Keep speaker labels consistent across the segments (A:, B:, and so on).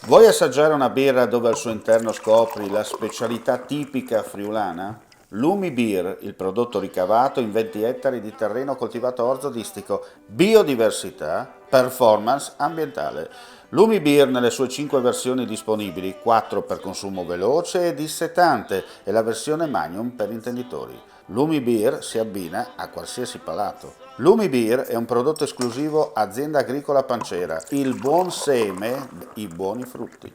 A: Vuoi assaggiare una birra dove al suo interno scopri la specialità tipica friulana? Lumi Beer, il prodotto ricavato in 20 ettari di terreno coltivato a orzo distico, biodiversità, performance ambientale. Lumi Beer nelle sue 5 versioni disponibili, 4 per consumo veloce e dissetante e la versione Magnum per intenditori. Lumi Beer si abbina a qualsiasi palato. Lumi Beer è un prodotto esclusivo Azienda Agricola Pancera, il buon seme, i buoni frutti.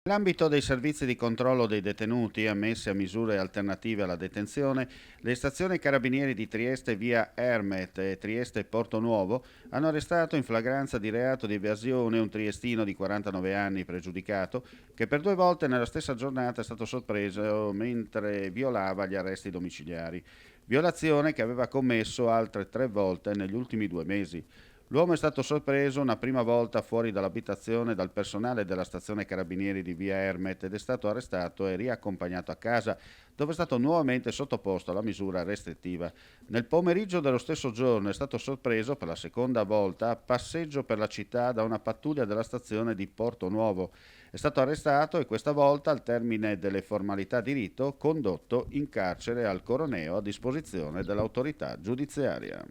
A: Nell'ambito dei servizi di controllo dei detenuti ammessi a misure alternative alla detenzione, le stazioni carabinieri di Trieste via Ermet e Trieste Porto Nuovo hanno arrestato in flagranza di reato di evasione un triestino di 49 anni pregiudicato che per 2 volte nella stessa giornata è stato sorpreso mentre violava gli arresti domiciliari. Violazione che aveva commesso altre 3 volte negli ultimi 2 mesi. L'uomo è stato sorpreso una prima volta fuori dall'abitazione dal personale della stazione carabinieri di via Ermet ed è stato arrestato e riaccompagnato a casa, dove è stato nuovamente sottoposto alla misura restrittiva. Nel pomeriggio dello stesso giorno è stato sorpreso per la seconda volta a passeggio per la città da una pattuglia della stazione di Porto Nuovo. È stato arrestato e questa volta, al termine delle formalità di rito, condotto in carcere al Coroneo a disposizione dell'autorità giudiziaria.